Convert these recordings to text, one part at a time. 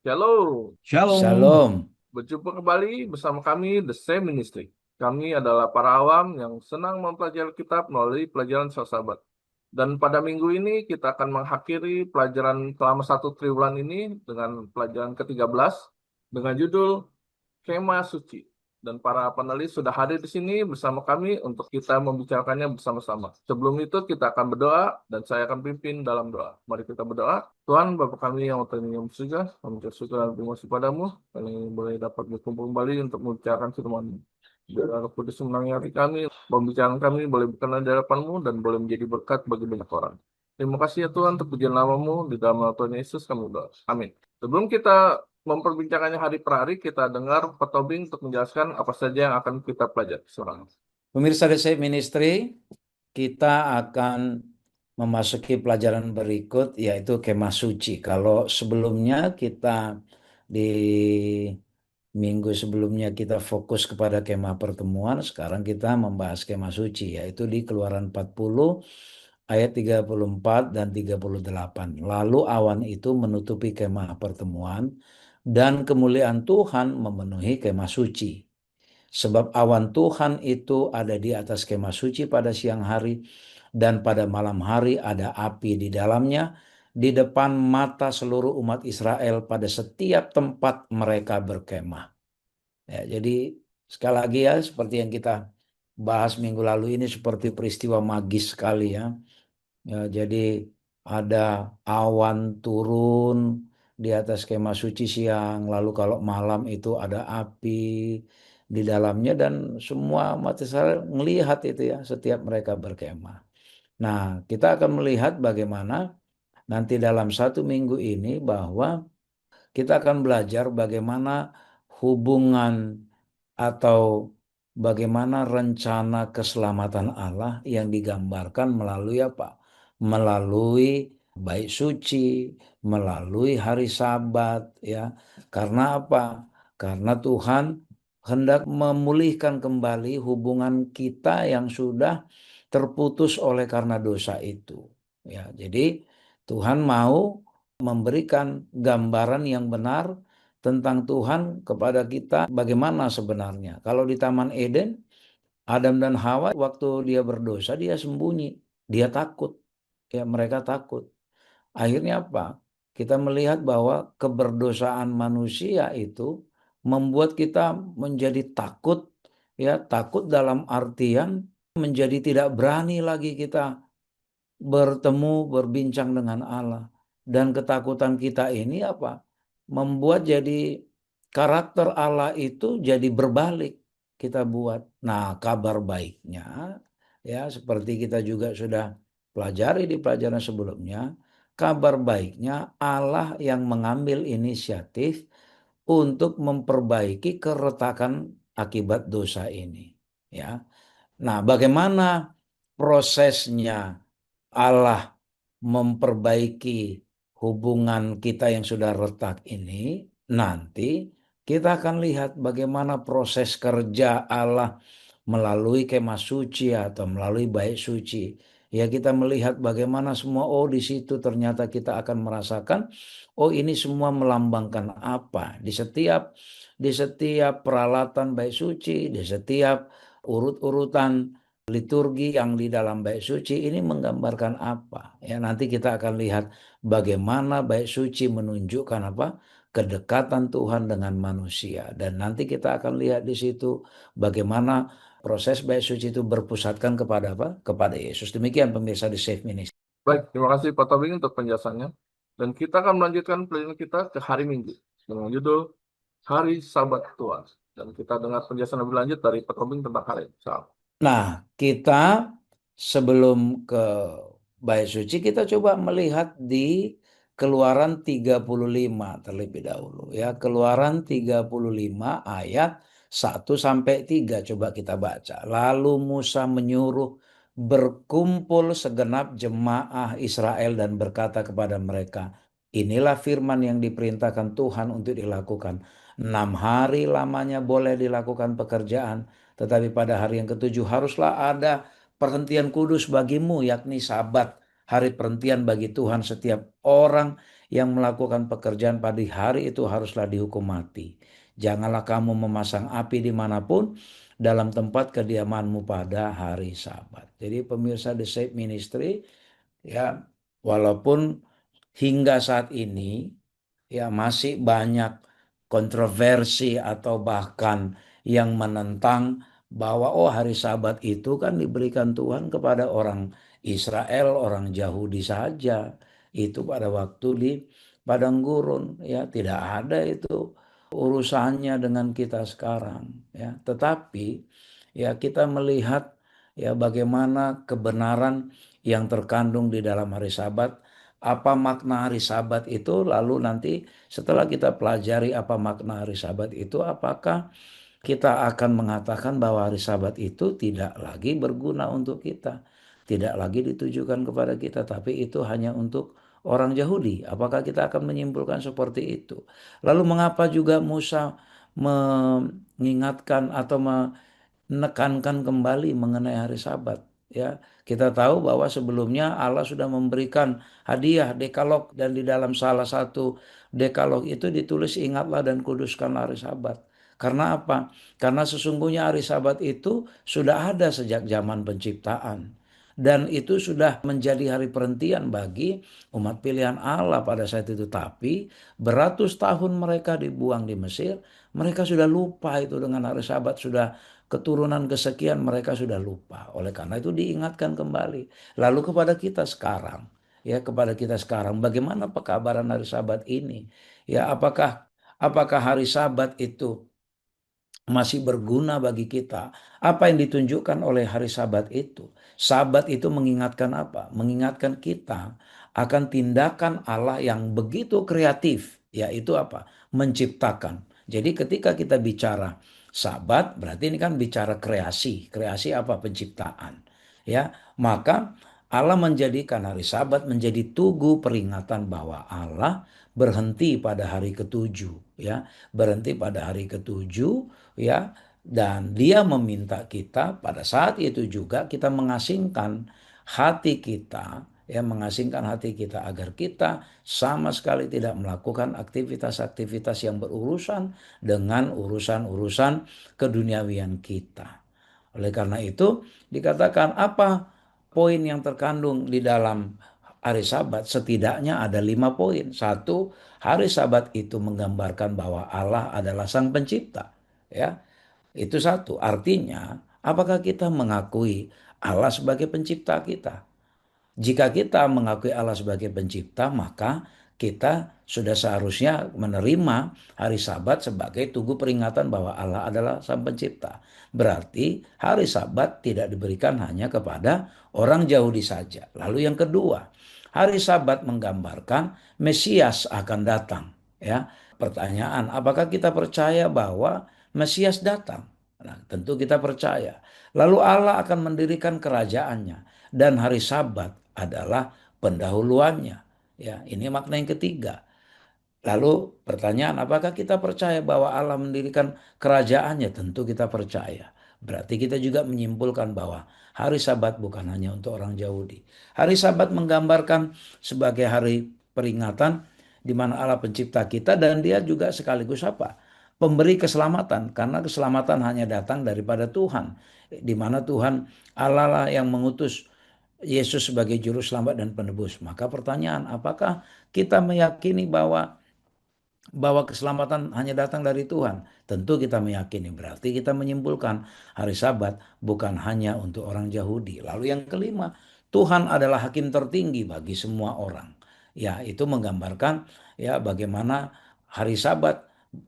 Shalom, Shalom. Shalom. berjumpa kembali bersama kami The Same Ministry. Kami adalah para awam yang senang mempelajari kitab melalui pelajaran sahabat. Dan pada minggu ini kita akan mengakhiri pelajaran selama satu triwulan ini dengan pelajaran ke-13 dengan judul Kemah Suci. Dan para panelis sudah hadir di sini bersama kami untuk kita membicarakannya bersama-sama. Sebelum itu kita akan berdoa dan saya akan pimpin dalam doa. Mari kita berdoa. Tuhan, Bapa kami yang tertinggi di surga, kami bersyukur dan terima kasih padamu. Kami boleh dapat berkumpul kembali untuk membicarakan firman-Mu. Biar Roh Kudus menangani hati kami, pembicaraan kami boleh berkenan di hadapan-Mu dan boleh menjadi berkat bagi banyak orang. Terima kasih ya Tuhan untuk pujian nama-Mu, di dalam nama Tuhan Yesus kami berdoa. Amin. Sebelum kita memperbincangannya hari per hari, kita dengar Pak Tobing untuk menjelaskan apa saja yang akan kita pelajari. Seorang. Pemirsa The Save Ministry, kita akan memasuki pelajaran berikut yaitu Kemah Suci. Kalau sebelumnya kita di minggu sebelumnya kita fokus kepada kemah pertemuan, sekarang kita membahas Kemah Suci yaitu di Keluaran 40 ayat 34 dan 38. Lalu awan itu menutupi kemah pertemuan dan kemuliaan Tuhan memenuhi Kemah Suci. Sebab awan Tuhan itu ada di atas kemah suci pada siang hari dan pada malam hari ada api di dalamnya di depan mata seluruh umat Israel pada setiap tempat mereka berkemah. Ya, jadi sekali lagi ya seperti yang kita bahas minggu lalu ini seperti peristiwa magis sekali ya. Ya, jadi ada awan turun di atas kemah suci siang, lalu kalau malam itu ada api di dalamnya dan semua umat Israel melihat itu ya setiap mereka berkemah. Nah, kita akan melihat bagaimana nanti dalam satu minggu ini bahwa kita akan belajar bagaimana hubungan atau bagaimana rencana keselamatan Allah yang digambarkan melalui apa? Melalui bait suci, melalui hari Sabat ya. Karena apa? Karena Tuhan hendak memulihkan kembali hubungan kita yang sudah terputus oleh karena dosa itu. Ya, jadi Tuhan mau memberikan gambaran yang benar tentang Tuhan kepada kita bagaimana sebenarnya. Kalau di Taman Eden, Adam dan Hawa waktu dia berdosa dia sembunyi, dia takut. Ya, mereka takut. Akhirnya apa? Kita melihat bahwa keberdosaan manusia itu membuat kita menjadi takut, ya, takut dalam artian menjadi tidak berani lagi kita bertemu, berbincang dengan Allah. Dan ketakutan kita ini apa? Membuat jadi karakter Allah itu jadi berbalik kita buat. Nah, kabar baiknya ya seperti kita juga sudah pelajari di pelajaran sebelumnya, kabar baiknya Allah yang mengambil inisiatif untuk memperbaiki keretakan akibat dosa ini, ya. Nah, bagaimana prosesnya Allah memperbaiki hubungan kita yang sudah retak ini, nanti kita akan lihat bagaimana proses kerja Allah melalui kemah suci atau melalui bait suci. Ya, kita melihat bagaimana semua, oh di situ ternyata kita akan merasakan, oh ini semua melambangkan apa. Di setiap peralatan bait suci, di setiap urut-urutan liturgi yang di dalam bait suci ini menggambarkan apa. Ya, nanti kita akan lihat bagaimana bait suci menunjukkan apa? Kedekatan Tuhan dengan manusia. Dan nanti kita akan lihat di situ bagaimana proses bait suci itu berpusatkan kepada apa? Kepada Yesus. Demikian pemirsa di Save Ministry. Baik, terima kasih Pak Tobing untuk penjelasannya. Dan kita akan melanjutkan pelajaran kita ke hari Minggu dengan judul Hari Sabat Tuhan. Dan kita dengar penjelasan lebih lanjut dari Pak Tobing tentang hari Sabat. Nah, kita sebelum ke bait suci kita coba melihat di Keluaran 35 terlebih dahulu ya. Keluaran 35 ayat 1 sampai 3 coba kita baca. Lalu Musa menyuruh berkumpul segenap jemaah Israel dan berkata kepada mereka, inilah firman yang diperintahkan Tuhan untuk dilakukan. 6 hari lamanya boleh dilakukan pekerjaan, tetapi pada hari yang ketujuh haruslah ada perhentian kudus bagimu, yakni Sabat, hari perhentian bagi Tuhan. Setiap orang yang melakukan pekerjaan pada hari itu haruslah dihukum mati. Janganlah kamu memasang api dimanapun dalam tempat kediamanmu pada hari Sabat. Jadi pemirsa The Shape Ministry, ya, walaupun hingga saat ini ya masih banyak kontroversi atau bahkan yang menentang bahwa oh hari Sabat itu kan diberikan Tuhan kepada orang Israel, orang Yahudi saja. Itu pada waktu di padang gurun, ya tidak ada itu urusannya dengan kita sekarang, ya. Tetapi ya kita melihat ya bagaimana kebenaran yang terkandung di dalam hari Sabat, apa makna hari Sabat itu, lalu nanti setelah kita pelajari apa makna hari Sabat itu, apakah kita akan mengatakan bahwa hari Sabat itu tidak lagi berguna untuk kita, tidak lagi ditujukan kepada kita, tapi itu hanya untuk orang Yahudi. Apakah kita akan menyimpulkan seperti itu? Lalu mengapa juga Musa mengingatkan atau menekankan kembali mengenai hari Sabat? Ya, kita tahu bahwa sebelumnya Allah sudah memberikan hadiah dekalog, dan di dalam salah satu dekalog itu ditulis ingatlah dan kuduskanlah hari Sabat. Karena apa? Karena sesungguhnya hari Sabat itu sudah ada sejak zaman penciptaan. Dan itu sudah menjadi hari perhentian bagi umat pilihan Allah pada saat itu. Tapi beratus tahun mereka dibuang di Mesir, mereka sudah lupa itu dengan hari Sabat. Sudah keturunan kesekian mereka sudah lupa. Oleh karena itu diingatkan kembali. Lalu kepada kita sekarang, ya kepada kita sekarang, bagaimana pekabaran hari Sabat ini? Ya apakah hari Sabat itu masih berguna bagi kita? Apa yang ditunjukkan oleh hari Sabat itu? Sabat itu mengingatkan apa? Mengingatkan kita akan tindakan Allah yang begitu kreatif, yaitu apa? Menciptakan. Jadi ketika kita bicara Sabat, berarti ini kan bicara kreasi. Kreasi apa? Penciptaan. Ya, maka Allah menjadikan hari Sabat menjadi tugu peringatan bahwa Allah berhenti pada hari ketujuh, ya, berhenti pada hari ketujuh, ya, dan dia meminta kita pada saat itu juga kita mengasingkan hati kita, ya, mengasingkan hati kita agar kita sama sekali tidak melakukan aktivitas-aktivitas yang berurusan dengan urusan-urusan keduniawian kita. Oleh karena itu dikatakan apa poin yang terkandung di dalam hari Sabat? Setidaknya ada 5 poin. Satu, hari Sabat itu menggambarkan bahwa Allah adalah Sang Pencipta. Ya, itu satu. Artinya, apakah kita mengakui Allah sebagai pencipta kita? Jika kita mengakui Allah sebagai pencipta, maka kita sudah seharusnya menerima hari Sabat sebagai tugu peringatan bahwa Allah adalah Sang Pencipta. Berarti hari Sabat tidak diberikan hanya kepada orang Yahudi saja. Lalu yang kedua, hari Sabat menggambarkan Mesias akan datang. Ya, pertanyaan, apakah kita percaya bahwa Mesias datang? Nah, tentu kita percaya. Lalu Allah akan mendirikan kerajaannya, dan hari Sabat adalah pendahuluannya. Ya, ini makna yang ketiga. Lalu pertanyaan, apakah kita percaya bahwa Allah mendirikan kerajaannya? Tentu kita percaya. Berarti kita juga menyimpulkan bahwa hari Sabat bukan hanya untuk orang Yahudi. Hari Sabat menggambarkan sebagai hari peringatan di mana Allah pencipta kita, dan dia juga sekaligus apa? Pemberi keselamatan, karena keselamatan hanya datang daripada Tuhan. Di mana Tuhan Allah lah yang mengutus Yesus sebagai juru selamat dan penebus. Maka pertanyaan, apakah kita meyakini bahwa keselamatan hanya datang dari Tuhan? Tentu kita meyakini. Berarti kita menyimpulkan hari Sabat bukan hanya untuk orang Yahudi. Lalu yang kelima, Tuhan adalah hakim tertinggi bagi semua orang. Ya, itu menggambarkan ya bagaimana hari Sabat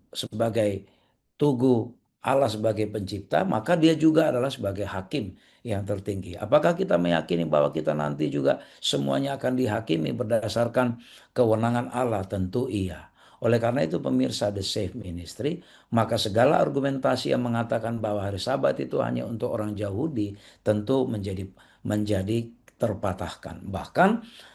sebagai tugu Allah sebagai pencipta, maka dia juga adalah sebagai hakim yang tertinggi. Apakah kita meyakini bahwa kita nanti juga semuanya akan dihakimi berdasarkan kewenangan Allah? Tentu iya. Oleh karena itu pemirsa The Safe Ministry, maka segala argumentasi yang mengatakan bahwa hari Sabat itu hanya untuk orang Yahudi tentu menjadi terpatahkan. Bahkan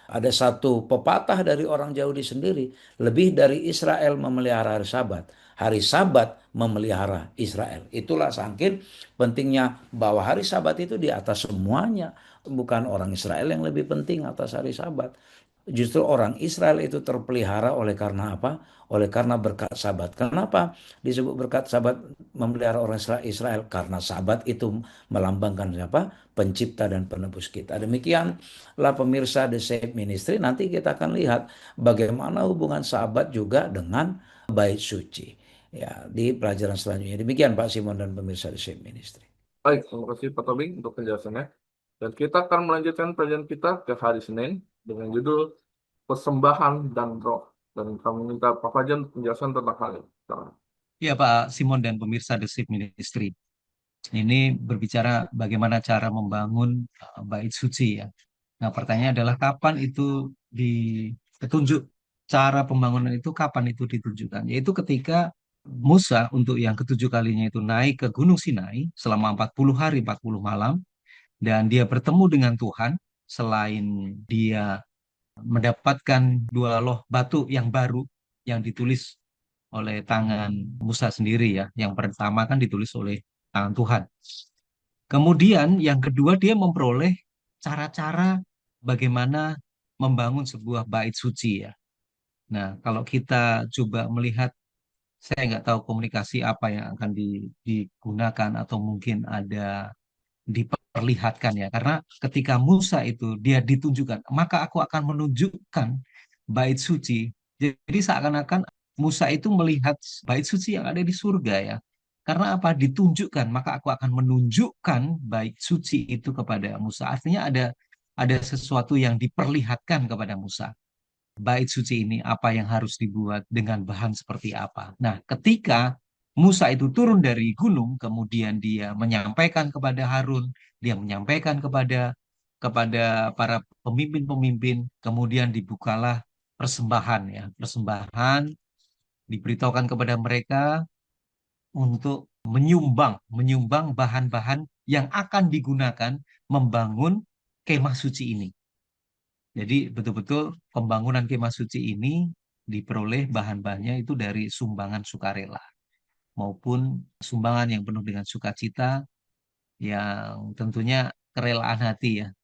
ada satu pepatah dari orang Yahudi sendiri, lebih dari Israel memelihara hari Sabat, hari Sabat memelihara Israel. Itulah saking pentingnya bahwa hari Sabat itu di atas semuanya. Bukan orang Israel yang lebih penting atas hari Sabat. justru orang Israel itu terpelihara oleh karena apa? Oleh karena berkat Sabat. Kenapa disebut berkat Sabat memelihara orang Israel? Karena Sabat itu melambangkan siapa? Pencipta dan penebus kita. Demikianlah pemirsa The Save Ministry. Nanti kita akan lihat bagaimana hubungan Sabat juga dengan bait suci. Ya, di pelajaran selanjutnya. Demikian Pak Simon dan pemirsa The Save Ministry. Baik, terima kasih Pak Tobing untuk penjelasannya. Dan kita akan melanjutkan pelajaran kita ke hari Senin dengan judul Persembahan dan Roh. Dan kami minta Pak Fajar penjelasan tentang hal ini. Silakan. Ya Pak Simon dan pemirsa The Sip Ministry. Ini berbicara bagaimana cara membangun bait suci ya. Nah pertanyaannya adalah kapan itu ditunjuk, cara pembangunan itu kapan itu ditunjukkan? Yaitu ketika Musa untuk yang ketujuh kalinya itu naik ke Gunung Sinai selama 40 hari 40 malam dan dia bertemu dengan Tuhan. Selain dia mendapatkan dua loh batu yang baru yang ditulis oleh tangan Musa sendiri ya. Yang pertama kan ditulis oleh tangan Tuhan. Kemudian yang kedua dia memperoleh cara-cara bagaimana membangun sebuah bait suci ya. Nah, kalau kita coba melihat, saya nggak tahu komunikasi apa yang akan digunakan atau mungkin ada diperlihatkan ya. Karena ketika Musa itu dia ditunjukkan, maka aku akan menunjukkan bait suci. Jadi seakan-akan Musa itu melihat bait suci yang ada di surga ya. Karena apa? Ditunjukkan, maka aku akan menunjukkan bait suci itu kepada Musa. Artinya ada sesuatu yang diperlihatkan kepada Musa. Bait suci ini apa yang harus dibuat dengan bahan seperti apa. Nah, ketika Musa itu turun dari gunung, kemudian dia menyampaikan kepada Harun, dia menyampaikan kepada para pemimpin-pemimpin, kemudian dibukalah persembahan ya, persembahan diberitahukan kepada mereka untuk menyumbang bahan-bahan yang akan digunakan membangun kemah suci ini. Jadi betul-betul pembangunan kemah suci ini diperoleh bahan-bahannya itu dari sumbangan sukarela maupun sumbangan yang penuh dengan sukacita yang tentunya kerelaan hati ya.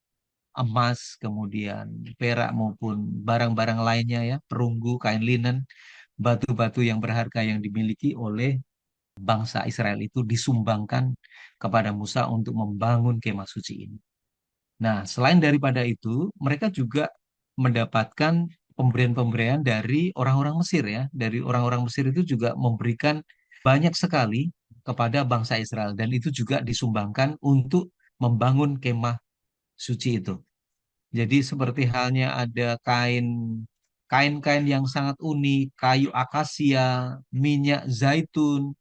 Emas, kemudian perak maupun barang-barang lainnya ya, perunggu, kain linen, batu-batu yang berharga yang dimiliki oleh bangsa Israel itu disumbangkan kepada Musa untuk membangun kemah suci ini. Nah, selain daripada itu, mereka juga mendapatkan pemberian-pemberian dari orang-orang Mesir ya. Dari orang-orang Mesir itu juga memberikan banyak sekali kepada bangsa Israel dan itu juga disumbangkan untuk membangun kemah suci itu. Jadi seperti halnya ada kain-kain yang sangat unik, kayu akasia, minyak zaitun,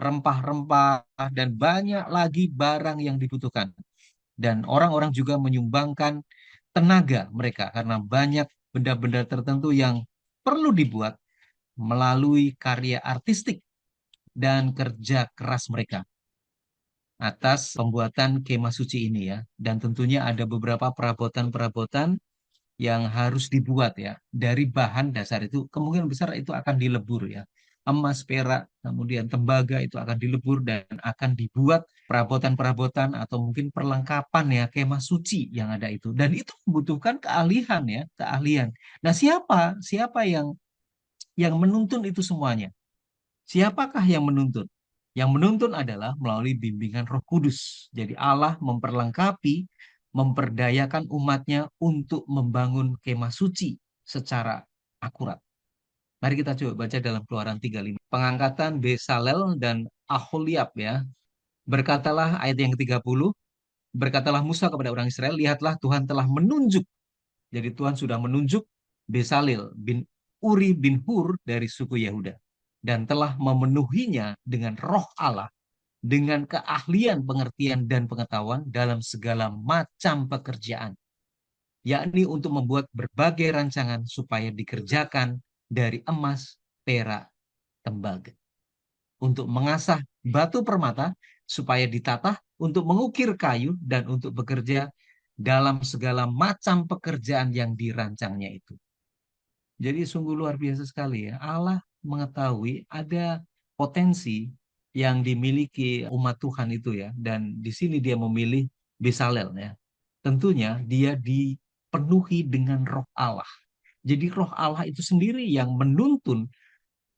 rempah-rempah dan banyak lagi barang yang dibutuhkan. Dan orang-orang juga menyumbangkan tenaga mereka karena banyak benda-benda tertentu yang perlu dibuat melalui karya artistik dan kerja keras mereka atas pembuatan kemah suci ini ya. Dan tentunya ada beberapa perabotan-perabotan yang harus dibuat ya dari bahan dasar itu kemungkinan besar itu akan dilebur ya. Emas, perak, kemudian tembaga itu akan dilebur dan akan dibuat perabotan-perabotan atau mungkin perlengkapan ya kemah suci yang ada itu. Dan itu membutuhkan keahlian ya, keahlian. Nah, siapa siapa yang menuntun itu semuanya? Siapakah yang menuntun? Yang menuntun adalah melalui bimbingan Roh Kudus. Jadi Allah memperlengkapi, memperdayakan umatnya untuk membangun kemah suci secara akurat. Mari kita coba baca dalam Keluaran 35. Pengangkatan Besalel dan Aholiab ya. Berkatalah ayat yang ke-30, berkatalah Musa kepada orang Israel, lihatlah Tuhan telah menunjuk. Jadi Tuhan sudah menunjuk Besalel bin Uri bin Hur dari suku Yehuda dan telah memenuhinya dengan roh Allah, dengan keahlian, pengertian, dan pengetahuan dalam segala macam pekerjaan, yakni untuk membuat berbagai rancangan supaya dikerjakan dari emas, perak, tembaga, untuk mengasah batu permata supaya ditatah, untuk mengukir kayu, dan untuk bekerja dalam segala macam pekerjaan yang dirancangnya itu. Jadi sungguh luar biasa sekali ya. Allah mengetahui ada potensi yang dimiliki umat Tuhan itu ya. Dan di sini dia memilih Besalel ya. Tentunya dia dipenuhi dengan roh Allah. Jadi roh Allah itu sendiri yang menuntun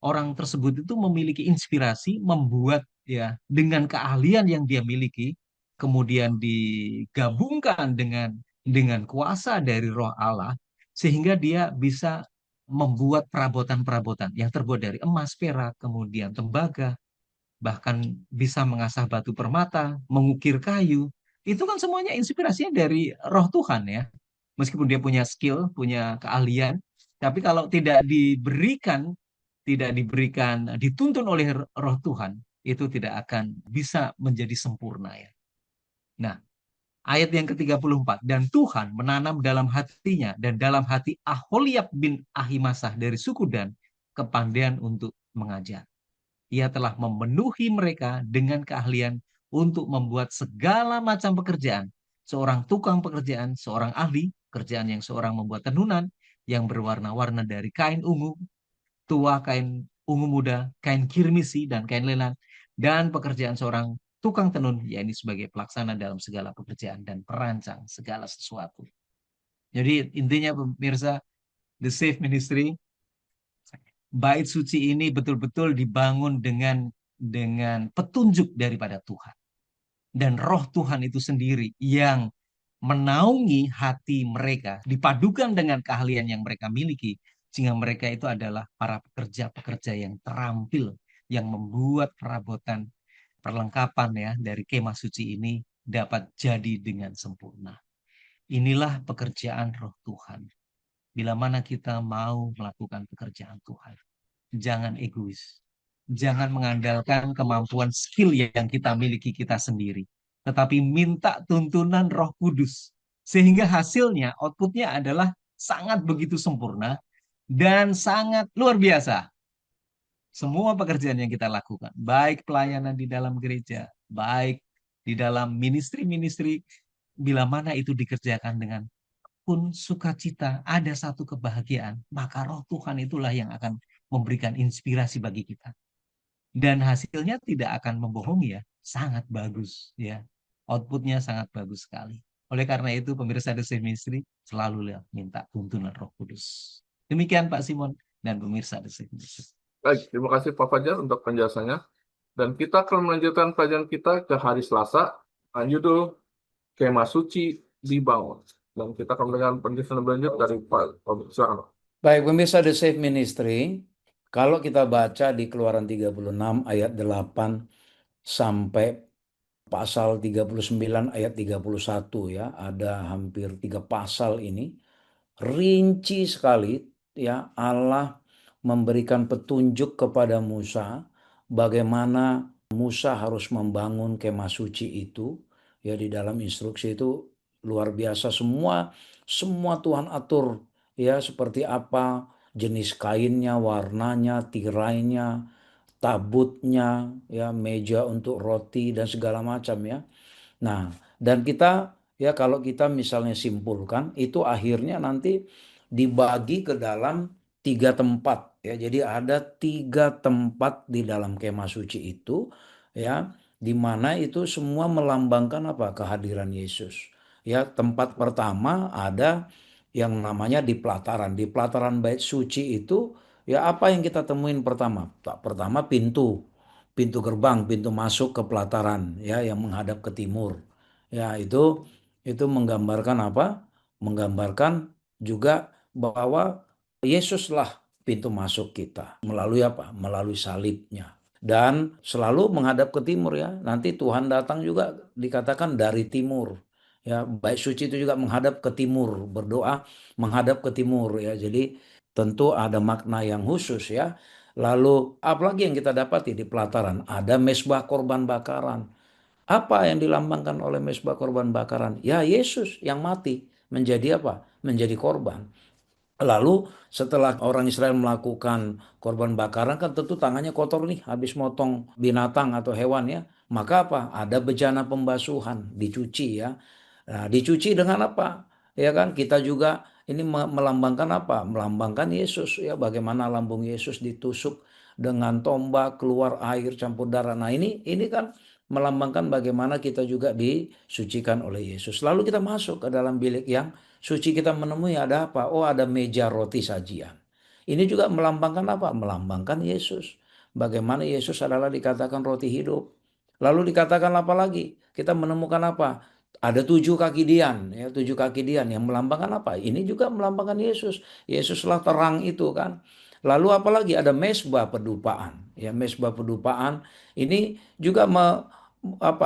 orang tersebut itu memiliki inspirasi membuat ya dengan keahlian yang dia miliki, kemudian digabungkan dengan kuasa dari roh Allah, sehingga dia bisa membuat perabotan-perabotan yang terbuat dari emas, perak, kemudian tembaga, bahkan bisa mengasah batu permata, mengukir kayu. Itu kan semuanya inspirasinya dari roh Tuhan ya. Meskipun dia punya skill, punya keahlian, tapi kalau tidak diberikan, dituntun oleh roh Tuhan, itu tidak akan bisa menjadi sempurna ya. Nah, ayat yang ke-34, dan Tuhan menanam dalam hatinya dan dalam hati Aholiab bin Ahimasah dari suku Dan kepandaian untuk mengajar. Ia telah memenuhi mereka dengan keahlian untuk membuat segala macam pekerjaan. Seorang tukang pekerjaan, seorang ahli, kerjaan yang seorang membuat tenunan yang berwarna-warna dari kain ungu, tua, kain ungu muda, kain kirmisi, dan kain lelan, dan pekerjaan seorang tukang tenun, yakni sebagai pelaksana dalam segala pekerjaan dan perancang segala sesuatu. Jadi intinya pemirsa, The Safe Ministry, bait suci ini betul-betul dibangun dengan petunjuk daripada Tuhan. Dan roh Tuhan itu sendiri yang menaungi hati mereka, dipadukan dengan keahlian yang mereka miliki, sehingga mereka itu adalah para pekerja-pekerja yang terampil, yang membuat perabotan perlengkapan ya dari kemah suci ini dapat jadi dengan sempurna. Inilah pekerjaan roh Tuhan. Bila mana kita mau melakukan pekerjaan Tuhan, jangan egois. Jangan mengandalkan kemampuan skill yang kita miliki kita sendiri. Tetapi minta tuntunan Roh Kudus. Sehingga hasilnya, outputnya adalah sangat begitu sempurna dan sangat luar biasa. Semua pekerjaan yang kita lakukan, baik pelayanan di dalam gereja, baik di dalam ministry-ministry, bila mana itu dikerjakan dengan pun sukacita, ada satu kebahagiaan, maka roh Tuhan itulah yang akan memberikan inspirasi bagi kita. Dan hasilnya tidak akan membohongi ya, sangat bagus ya. Outputnya sangat bagus sekali. Oleh karena itu pemirsa The Safe Ministry selalu minta tuntunan Roh Kudus. Demikian Pak Simon dan pemirsa The Safe Ministry. Baik, terima kasih Pak Fajar untuk penjelasannya. Dan kita akan melanjutkan pelajaran kita ke hari Selasa, judul Kemah Suci dibangun. Dan kita akan mendengar penjelasan lebih lanjut dari Pak Robert. Silakan, Pak. Baik, pemirsa The Safe Ministry, kalau kita baca di Keluaran 36 ayat 8 sampai pasal 39 ayat 31 ya, ada hampir 3 pasal ini, rinci sekali ya Allah memberikan petunjuk kepada Musa bagaimana Musa harus membangun kemah suci itu ya. Di dalam instruksi itu luar biasa, semua Tuhan atur ya, seperti apa jenis kainnya, warnanya, tirainya, tabutnya ya, meja untuk roti dan segala macam ya. Nah, dan kita ya, kalau kita misalnya simpulkan itu akhirnya nanti dibagi ke dalam 3 tempat ya. Jadi ada 3 tempat di dalam kemah suci itu ya, di mana itu semua melambangkan apa? Kehadiran Yesus. Ya, tempat pertama ada yang namanya di pelataran. Di pelataran bait suci itu ya, apa yang kita temuin pertama? Pertama pintu gerbang, pintu masuk ke pelataran ya, yang menghadap ke timur. Ya, itu menggambarkan apa? Menggambarkan juga bahwa Yesuslah pintu masuk kita. Melalui apa? Melalui salibnya. Dan selalu menghadap ke timur ya. Nanti Tuhan datang juga dikatakan dari timur. Ya, bait suci itu juga menghadap ke timur, berdoa menghadap ke timur ya. Jadi tentu ada makna yang khusus ya. Lalu apalagi yang kita dapati di pelataran? Ada mezbah korban bakaran. Apa yang dilambangkan oleh mezbah korban bakaran? Ya, Yesus yang mati menjadi apa? Menjadi korban. Lalu setelah orang Israel melakukan korban bakaran kan tentu tangannya kotor nih, habis motong binatang atau hewan ya. Maka apa? Ada bejana pembasuhan, dicuci ya. Nah, dicuci dengan apa? Ya kan, kita juga ini melambangkan apa? Melambangkan Yesus ya, bagaimana lambung Yesus ditusuk dengan tombak, keluar air campur darah. Nah, ini kan melambangkan bagaimana kita juga disucikan oleh Yesus. Lalu kita masuk ke dalam bilik yang suci kita menemui ada apa? Oh, ada meja roti sajian. Ini juga melambangkan apa? Melambangkan Yesus. Bagaimana Yesus adalah dikatakan roti hidup. Lalu dikatakan apa lagi? Kita menemukan apa? Ada 7 kaki dian, ya 7 kaki dian yang melambangkan apa? Ini juga melambangkan Yesus. Yesuslah terang itu kan. Lalu apa lagi? Ada mesbah pedupaan. Ya, mesbah pedupaan ini juga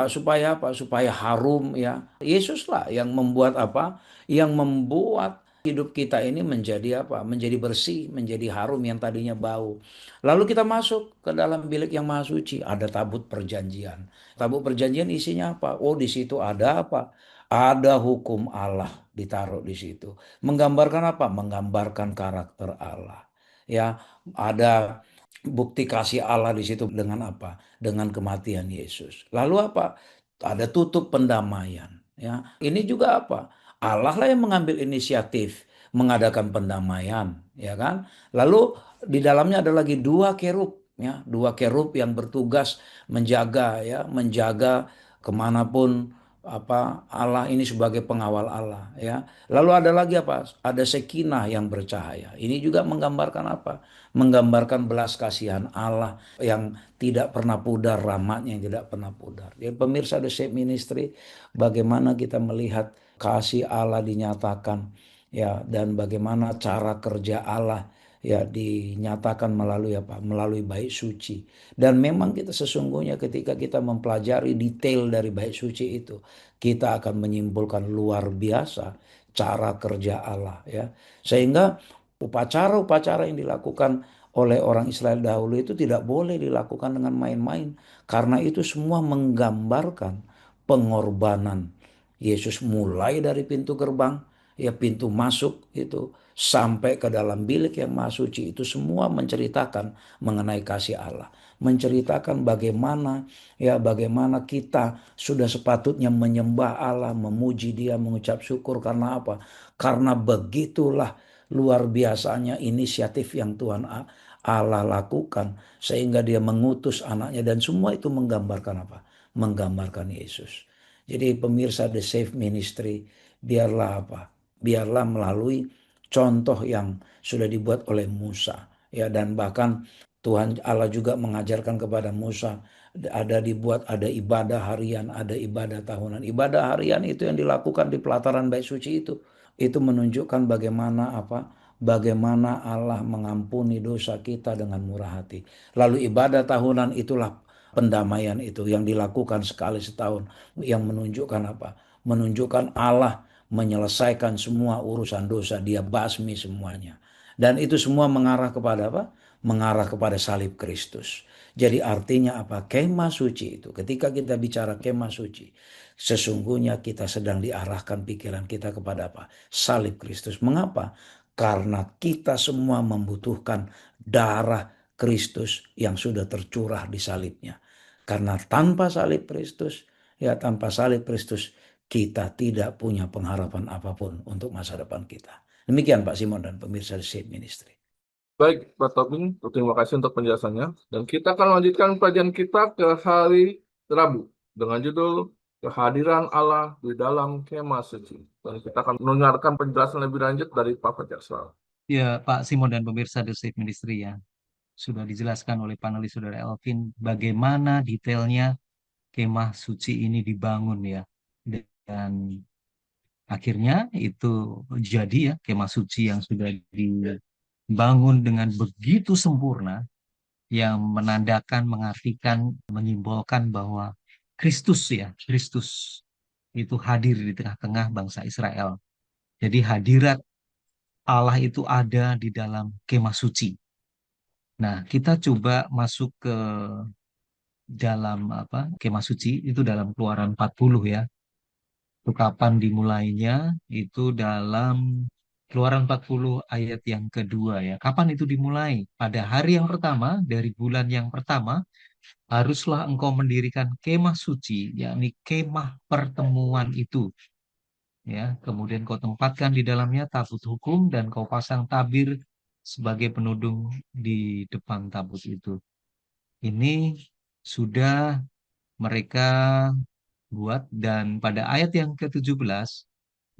supaya apa? Supaya harum ya. Yesuslah yang membuat apa? Yang membuat hidup kita ini menjadi apa? Menjadi bersih, menjadi harum yang tadinya bau. Lalu kita masuk ke dalam bilik yang maha suci, ada tabut perjanjian. Tabut perjanjian isinya apa? Oh, di situ ada apa? Ada hukum Allah ditaruh di situ. Menggambarkan apa? Menggambarkan karakter Allah. Ya, ada bukti kasih Allah di situ dengan apa? Dengan kematian Yesus. Lalu apa? Ada tutup pendamaian. Ya, ini juga apa? Allah lah yang mengambil inisiatif mengadakan pendamaian, ya kan? Lalu di dalamnya ada lagi 2 kerub, ya, 2 kerub yang bertugas menjaga, ya, menjaga kemanapun apa Allah ini sebagai pengawal Allah, ya. Lalu ada lagi apa? Ada sekinah yang bercahaya. Ini juga menggambarkan apa? Menggambarkan belas kasihan Allah yang tidak pernah pudar, rahmatnya yang tidak pernah pudar. Ya, pemirsa The Shape Ministry, bagaimana kita melihat kasih Allah dinyatakan, ya, dan bagaimana cara kerja Allah ya dinyatakan melalui apa? Melalui bait suci. Dan memang kita sesungguhnya ketika kita mempelajari detail dari bait suci itu, kita akan menyimpulkan luar biasa cara kerja Allah ya. Sehingga upacara-upacara yang dilakukan oleh orang Israel dahulu itu tidak boleh dilakukan dengan main-main, karena itu semua menggambarkan pengorbanan Yesus mulai dari pintu gerbang, ya pintu masuk itu sampai ke dalam bilik yang maha suci, itu semua menceritakan mengenai kasih Allah, menceritakan bagaimana bagaimana kita sudah sepatutnya menyembah Allah, memuji Dia, mengucap syukur karena apa? Karena begitulah luar biasanya inisiatif yang Tuhan Allah lakukan sehingga Dia mengutus anaknya, dan semua itu menggambarkan apa? Menggambarkan Yesus. Jadi pemirsa The Safe Ministry, biarlah apa? Biarlah melalui contoh yang sudah dibuat oleh Musa, ya, dan bahkan Tuhan Allah juga mengajarkan kepada Musa, ada ibadah harian, ada ibadah tahunan. Ibadah harian itu yang dilakukan di pelataran bait suci itu menunjukkan bagaimana apa? Bagaimana Allah mengampuni dosa kita dengan murah hati. Lalu ibadah tahunan itulah pendamaian itu yang dilakukan sekali setahun, yang menunjukkan apa? Menunjukkan Allah menyelesaikan semua urusan dosa, Dia basmi semuanya. Dan itu semua mengarah kepada apa? Mengarah kepada salib Kristus. Jadi artinya apa? Kemah suci itu, ketika kita bicara kemah suci, sesungguhnya kita sedang diarahkan pikiran kita kepada apa? Salib Kristus. Mengapa? Karena kita semua membutuhkan darah Kristus yang sudah tercurah di salibnya. Karena tanpa salib Kristus, ya tanpa salib Kristus, kita tidak punya pengharapan apapun untuk masa depan kita. Demikian Pak Simon dan pemirsa The Shape Ministry. Baik, Pak Tobing, terima kasih untuk penjelasannya. Dan kita akan lanjutkan pelajaran kita ke hari Rabu dengan judul Kehadiran Allah di dalam Kemah Suci. Dan kita akan mendengarkan penjelasan lebih lanjut dari Pak Fajar. Ya, Pak Simon dan pemirsa The Safe Ministry ya, sudah dijelaskan oleh panelis Saudara Elvin bagaimana detailnya kemah suci ini dibangun ya. Dan akhirnya itu jadi ya kemah suci yang sudah dibangun dengan begitu sempurna yang menandakan, mengartikan, menyimbolkan bahwa Kristus ya, Kristus itu hadir di tengah-tengah bangsa Israel. Jadi hadirat Allah itu ada di dalam kemah suci. Nah, kita coba masuk ke dalam apa? Kemah suci itu dalam Keluaran 40 ya. Itu kapan dimulainya? Itu dalam Keluaran 40 ayat yang kedua ya. Kapan itu dimulai? Pada hari yang pertama dari bulan yang pertama haruslah engkau mendirikan kemah suci, yakni kemah pertemuan itu. Ya, kemudian kau tempatkan di dalamnya tabut hukum dan kau pasang tabir sebagai penudung di depan tabut itu. Ini sudah mereka buat, dan pada ayat yang ke-17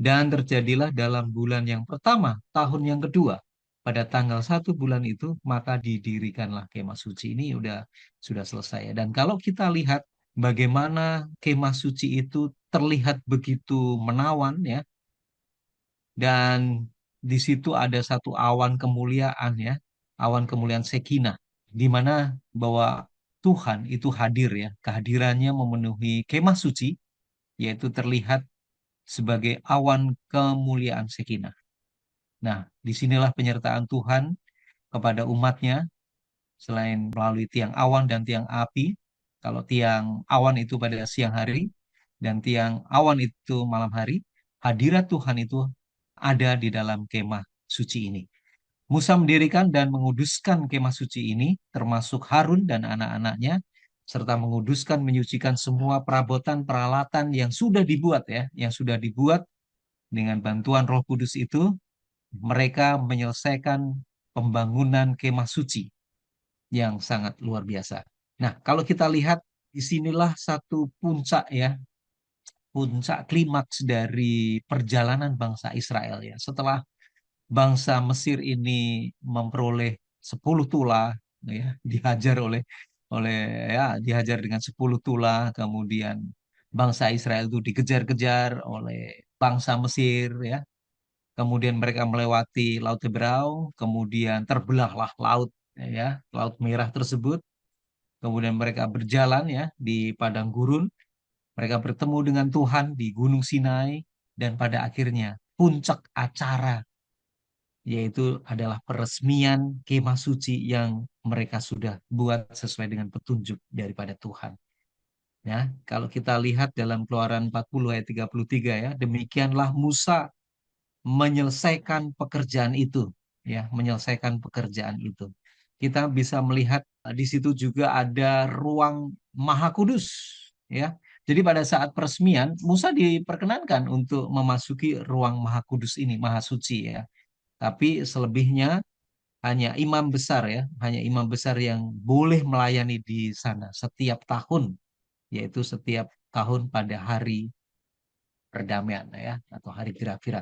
Dan terjadilah dalam bulan yang pertama, tahun yang kedua, pada tanggal 1 bulan itu, maka didirikanlah kemah suci. Ini sudah selesai ya. Dan kalau kita lihat bagaimana kemah suci itu terlihat begitu menawan ya, dan di situ ada satu awan kemuliaan ya, awan kemuliaan Sekinah, di mana bahwa Tuhan itu hadir ya, kehadirannya memenuhi kemah suci, yaitu terlihat sebagai awan kemuliaan Sekinah. Nah, disinilah penyertaan Tuhan kepada umatnya, selain melalui tiang awan dan tiang api. Kalau tiang awan itu pada siang hari, dan tiang awan itu malam hari, hadirat Tuhan itu ada di dalam kemah suci ini. Musa mendirikan dan menguduskan kemah suci ini, termasuk Harun dan anak-anaknya, serta menguduskan, menyucikan semua perabotan peralatan yang sudah dibuat ya, yang sudah dibuat dengan bantuan Roh Kudus itu. Mereka menyelesaikan pembangunan kemah suci yang sangat luar biasa. Nah, kalau kita lihat, disinilah satu puncak ya, puncak klimaks dari perjalanan bangsa Israel ya. Setelah bangsa Mesir ini memperoleh 10 tulah ya, dihajar oleh oleh ya, dihajar dengan 10 tulah, kemudian bangsa Israel itu dikejar-kejar oleh bangsa Mesir ya. Kemudian mereka melewati Laut Teberau, kemudian terbelahlah laut ya, Laut Merah tersebut. Kemudian mereka berjalan ya di padang gurun, mereka bertemu dengan Tuhan di Gunung Sinai, dan pada akhirnya puncak acara yaitu adalah peresmian kemah suci yang mereka sudah buat sesuai dengan petunjuk daripada Tuhan. Ya, kalau kita lihat dalam Keluaran 40 ayat 33 ya, demikianlah Musa menyelesaikan pekerjaan itu, ya, menyelesaikan pekerjaan itu. Kita bisa melihat di situ juga ada ruang Maha Kudus, ya. Jadi pada saat peresmian Musa diperkenankan untuk memasuki ruang Maha Kudus ini, Maha Suci ya. Tapi selebihnya hanya imam besar ya, hanya imam besar yang boleh melayani di sana setiap tahun, yaitu setiap tahun pada hari perdamaian ya, atau hari kira-kira.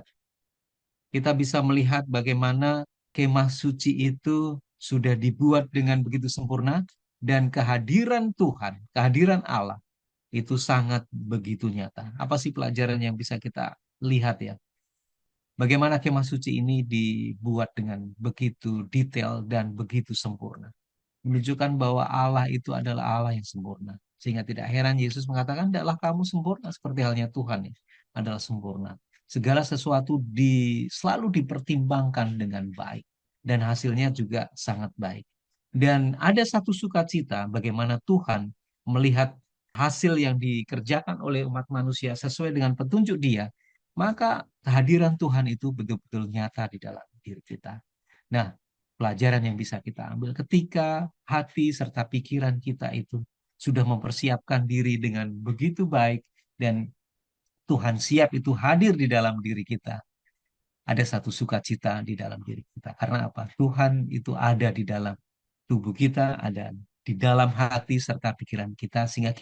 Kita bisa melihat bagaimana kemah suci itu sudah dibuat dengan begitu sempurna, dan kehadiran Tuhan, kehadiran Allah itu sangat begitu nyata. Apa sih pelajaran yang bisa kita lihat ya? Bagaimana kemah suci ini dibuat dengan begitu detail dan begitu sempurna. Menunjukkan bahwa Allah itu adalah Allah yang sempurna. Sehingga tidak heran Yesus mengatakan, "Tidaklah kamu sempurna seperti halnya Tuhan ya, adalah sempurna." Segala sesuatu selalu dipertimbangkan dengan baik. Dan hasilnya juga sangat baik. Dan ada satu sukacita bagaimana Tuhan melihat hasil yang dikerjakan oleh umat manusia sesuai dengan petunjuk Dia, maka kehadiran Tuhan itu betul-betul nyata di dalam diri kita. Nah, pelajaran yang bisa kita ambil ketika hati serta pikiran kita itu sudah mempersiapkan diri dengan begitu baik, dan Tuhan siap itu hadir di dalam diri kita. Ada satu sukacita di dalam diri kita. Karena apa? Tuhan itu ada di dalam tubuh kita, ada di dalam hati serta pikiran kita, sehingga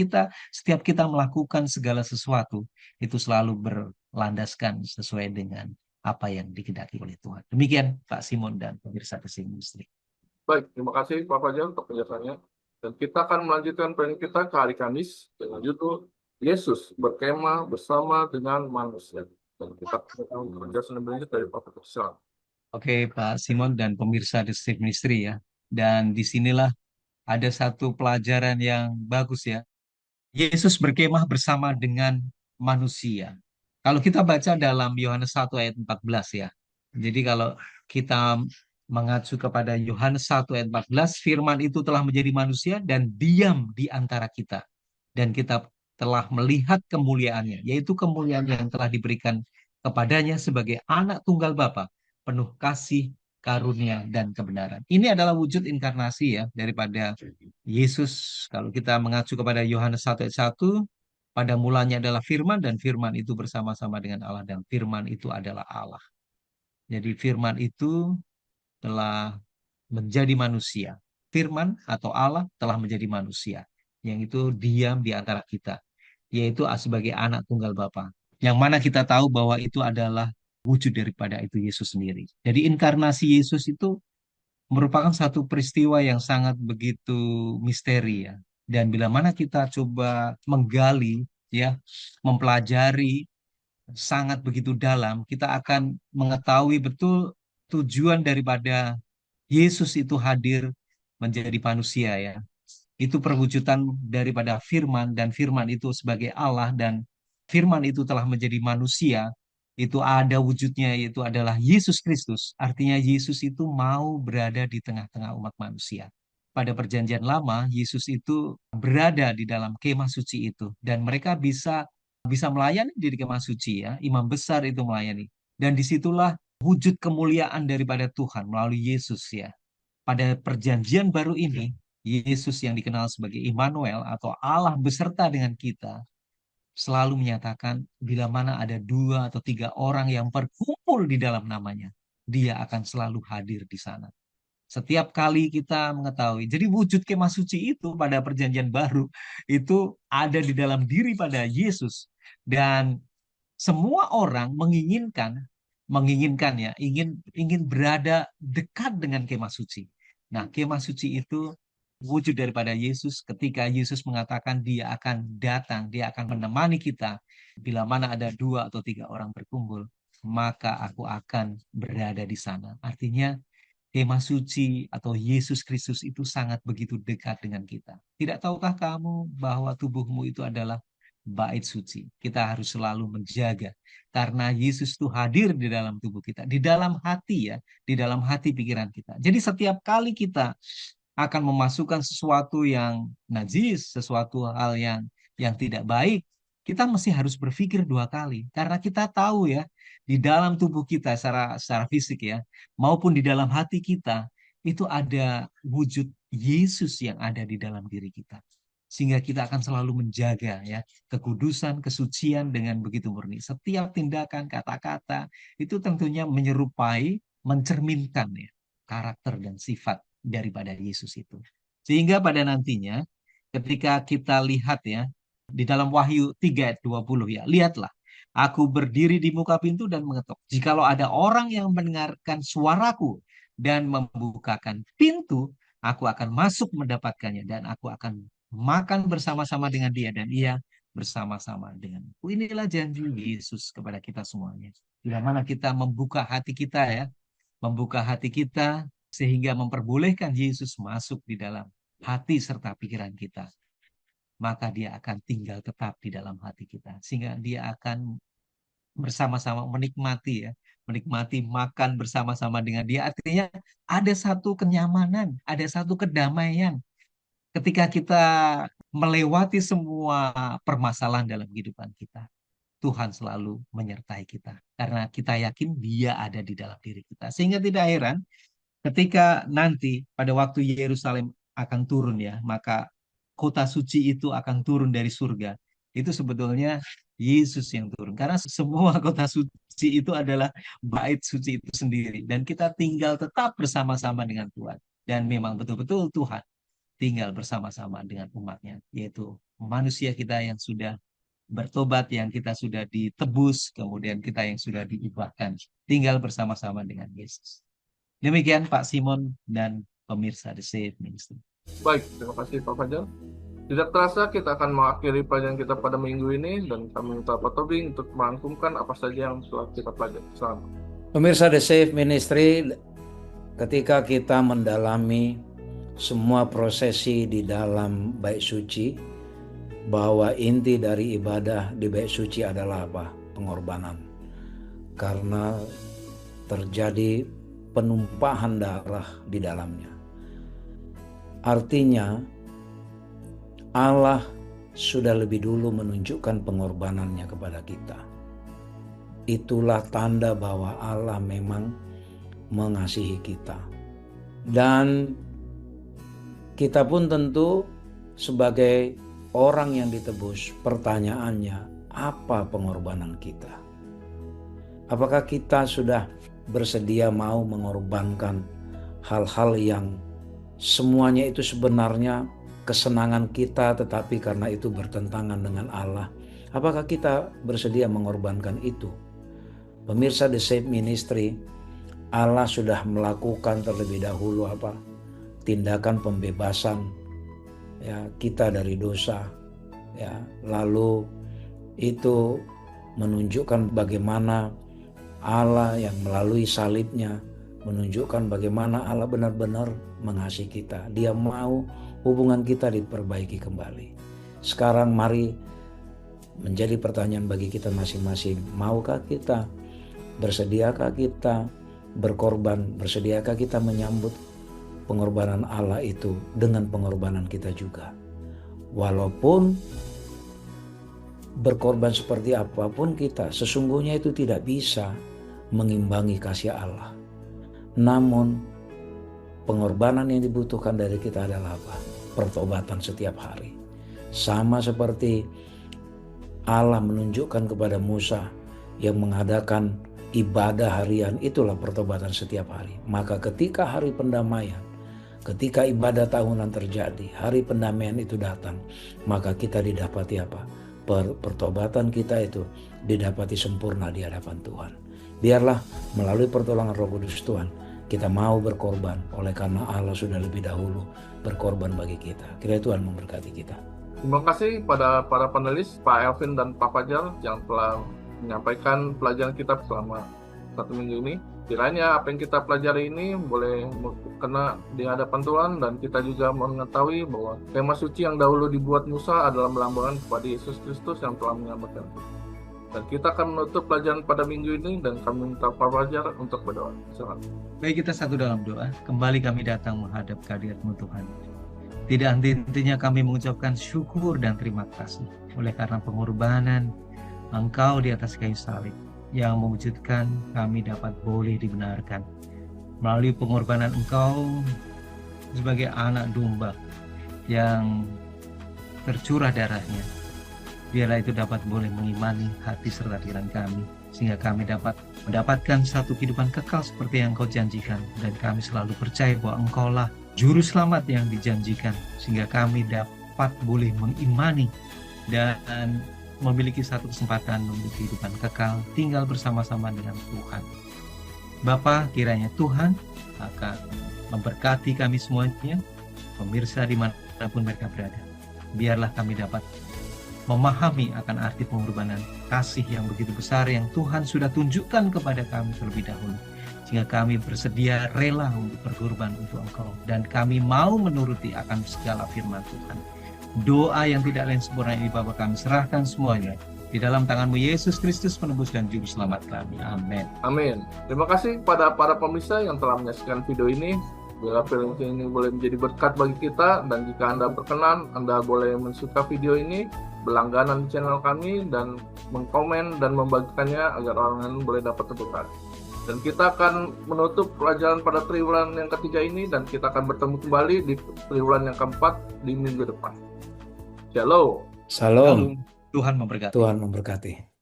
setiap kita melakukan segala sesuatu itu selalu berlandaskan sesuai dengan apa yang dikehendaki oleh Tuhan. Demikian Pak Simon dan pemirsa Kesing Industri. Baik, terima kasih Pak Fajar untuk penjelasannya. Dan kita akan melanjutkan proyek kita ke hari Kamis dengan judul Yesus berkemah bersama dengan manusia. Dan kita akan penjelasan lebih lanjut dari Pak Fajar. Oke, Pak Simon dan pemirsa The Safe Ministry ya. Dan disinilah ada satu pelajaran yang bagus ya. Yesus berkemah bersama dengan manusia. Kalau kita baca dalam Yohanes 1 ayat 14 ya. Jadi kalau kita mengacu kepada Yohanes 1 ayat 14, firman itu telah menjadi manusia dan diam di antara kita. Dan kita telah melihat kemuliaannya, yaitu kemuliaan yang telah diberikan kepadanya sebagai anak tunggal Bapa, penuh kasih, karunia, dan kebenaran. Ini adalah wujud inkarnasi ya daripada Yesus. Kalau kita mengacu kepada Yohanes 1 ayat 1, pada mulanya adalah firman, dan firman itu bersama-sama dengan Allah, dan firman itu adalah Allah. Jadi firman itu telah menjadi manusia. Firman atau Allah telah menjadi manusia, yang itu diam di antara kita, yaitu sebagai anak tunggal Bapa. yang mana kita tahu bahwa itu adalah wujud daripada itu Yesus sendiri. Jadi inkarnasi Yesus itu merupakan satu peristiwa yang sangat begitu misteri ya. Dan bila mana kita coba menggali ya, mempelajari sangat begitu dalam, kita akan mengetahui betul tujuan daripada Yesus itu hadir menjadi manusia ya. Itu perwujudan daripada firman, dan firman itu sebagai Allah, dan firman itu telah menjadi manusia. Itu ada wujudnya, yaitu adalah Yesus Kristus. Artinya Yesus itu mau berada di tengah-tengah umat manusia. Pada perjanjian lama, Yesus itu berada di dalam kemah suci itu, dan mereka bisa bisa melayani di kemah suci ya. Imam besar itu melayani. Dan disitulah wujud kemuliaan daripada Tuhan melalui Yesus ya. Pada perjanjian baru ini, Yesus yang dikenal sebagai Immanuel atau Allah beserta dengan kita, selalu menyatakan bila mana ada 2 atau 3 orang yang berkumpul di dalam namanya, dia akan selalu hadir di sana. Setiap kali kita mengetahui, jadi wujud kemah suci itu pada perjanjian baru itu ada di dalam diri pada Yesus. Dan semua orang menginginkan ya, ingin berada dekat dengan kemah suci. Nah, kemah suci itu wujud daripada Yesus ketika Yesus mengatakan dia akan datang, dia akan menemani kita. Bila mana ada 2 atau 3 orang berkumpul, maka aku akan berada di sana. Artinya kemah suci atau Yesus Kristus itu sangat begitu dekat dengan kita. Tidak tahukah kamu bahwa tubuhmu itu adalah bait suci? Kita harus selalu menjaga karena Yesus itu hadir di dalam tubuh kita, di dalam hati ya, di dalam hati pikiran kita. Jadi setiap kali kita akan memasukkan sesuatu yang najis, sesuatu hal yang tidak baik, kita mesti harus berpikir 2 kali karena kita tahu ya di dalam tubuh kita secara fisik ya maupun di dalam hati kita itu ada wujud Yesus yang ada di dalam diri kita. Sehingga kita akan selalu menjaga ya kekudusan, kesucian dengan begitu murni. Setiap tindakan, kata-kata itu tentunya menyerupai, mencerminkan ya karakter dan sifat daripada Yesus itu. Sehingga pada nantinya ketika kita lihat ya di dalam Wahyu 3 ayat 20 ya, lihatlah aku berdiri di muka pintu dan mengetuk. Jikalau ada orang yang mendengarkan suaraku dan membukakan pintu, aku akan masuk mendapatkannya dan aku akan makan bersama-sama dengan dia dan ia bersama-sama denganku. Inilah janji Yesus kepada kita semuanya. Bila mana kita membuka hati kita ya, membuka hati kita sehingga memperbolehkan Yesus masuk di dalam hati serta pikiran kita, maka dia akan tinggal tetap di dalam hati kita. Sehingga dia akan bersama-sama menikmati ya, menikmati makan bersama-sama dengan dia. Artinya ada satu kenyamanan, ada satu kedamaian ketika kita melewati semua permasalahan dalam kehidupan kita. Tuhan selalu menyertai kita karena kita yakin dia ada di dalam diri kita. Sehingga tidak heran ketika nanti pada waktu Yerusalem akan turun ya, maka kota suci itu akan turun dari surga. Itu sebetulnya Yesus yang turun. Karena semua kota suci itu adalah bait suci itu sendiri. Dan kita tinggal tetap bersama-sama dengan Tuhan. Dan memang betul-betul Tuhan tinggal bersama-sama dengan umatnya. Yaitu manusia kita yang sudah bertobat, yang kita sudah ditebus, kemudian kita yang sudah diubahkan. Tinggal bersama-sama dengan Yesus. Demikian Pak Simon dan pemirsa The Save Ministry. Baik, terima kasih Pak Fajar. Tidak terasa kita akan mengakhiri pelajaran kita pada minggu ini dan kami minta Pak Tobing untuk merangkumkan apa saja yang telah kita pelajari. Selamat. Pemirsa The Save Ministry, ketika kita mendalami semua prosesi di dalam bait suci, bahwa inti dari ibadah di bait suci adalah apa? Pengorbanan. Karena terjadi penumpahan darah di dalamnya. Artinya Allah sudah lebih dulu menunjukkan pengorbanannya kepada kita. Itulah tanda bahwa Allah memang mengasihi kita. Dan kita pun tentu sebagai orang yang ditebus, pertanyaannya, apa pengorbanan kita? Apakah kita sudah bersedia mau mengorbankan hal-hal yang semuanya itu sebenarnya kesenangan kita, tetapi karena itu bertentangan dengan Allah? Apakah kita bersedia mengorbankan itu? Pemirsa The Save Ministry, Allah sudah melakukan terlebih dahulu tindakan pembebasan ya kita dari dosa ya. Lalu itu menunjukkan bagaimana Allah yang melalui salibnya menunjukkan bagaimana Allah benar-benar mengasihi kita. Dia mau hubungan kita diperbaiki kembali. Sekarang mari menjadi pertanyaan bagi kita masing-masing. Maukah kita? Bersediakah kita berkorban? Bersediakah kita menyambut pengorbanan Allah itu dengan pengorbanan kita juga? Walaupun berkorban seperti apapun kita, sesungguhnya itu tidak bisa mengimbangi kasih Allah. Namun pengorbanan yang dibutuhkan dari kita adalah pertobatan setiap hari. Sama seperti Allah menunjukkan kepada Musa yang mengadakan ibadah harian, itulah pertobatan setiap hari. Maka ketika hari pendamaian, ketika ibadah tahunan terjadi, hari pendamaian itu datang, maka kita didapati pertobatan kita itu didapati sempurna di hadapan Tuhan. Biarlah melalui pertolongan Roh Kudus Tuhan, kita mau berkorban oleh karena Allah sudah lebih dahulu berkorban bagi kita. Kiranya Tuhan memberkati kita. Terima kasih pada para panelis, Pak Elvin dan Pak Fajar yang telah menyampaikan pelajaran kitab selama 1 minggu ini. Kiranya apa yang kita pelajari ini boleh kena di hadapan Tuhan, dan kita juga mengetahui bahwa tema suci yang dahulu dibuat Musa adalah melambangkan kepada Yesus Kristus yang telah menyelamatkan kita. Dan kita akan menutup pelajaran pada minggu ini, dan kami minta Pak Fajar untuk berdoa. Silakan. Baik, kita satu dalam doa. Kembali kami datang menghadap kehadirat-Mu Tuhan. Tidak henti-hentinya kami mengucapkan syukur dan terima kasih oleh karena pengorbanan Engkau di atas kayu salib yang mewujudkan kami dapat boleh dibenarkan. Melalui pengorbanan Engkau sebagai anak domba yang tercurah darahnya, biarlah itu dapat boleh mengimani hati serta pikiran kami, sehingga kami dapat mendapatkan satu kehidupan kekal seperti yang Engkau janjikan. Dan kami selalu percaya bahwa Engkaulah Juru Selamat yang dijanjikan, sehingga kami dapat boleh mengimani dan memiliki satu kesempatan memiliki kehidupan kekal, tinggal bersama-sama dengan Tuhan. Bapa, kiranya Tuhan akan memberkati kami semuanya, pemirsa dimanapun mereka berada. Biarlah kami dapat memahami akan arti pengorbanan kasih yang begitu besar yang Tuhan sudah tunjukkan kepada kami terlebih dahulu, sehingga kami bersedia rela untuk berkorban untuk Engkau, dan kami mau menuruti akan segala firman Tuhan. Doa yang tidak lain sempurna ini Bapa kami serahkan semuanya di dalam tangan-Mu Yesus Kristus, penebus dan juru selamat kami. Amin. Amin. Terima kasih kepada para pemirsa yang telah menyaksikan video ini. Bila film ini boleh menjadi berkat bagi kita, dan jika Anda berkenan, Anda boleh mensuka video ini, berlangganan di channel kami, dan mengkomen dan membagikannya agar orang lain boleh dapat terberkati. Dan kita akan menutup pelajaran pada triwulan yang ketiga ini, dan kita akan bertemu kembali di triwulan yang keempat di minggu depan. Shalom. Salam. Tuhan memberkati. Tuhan memberkati.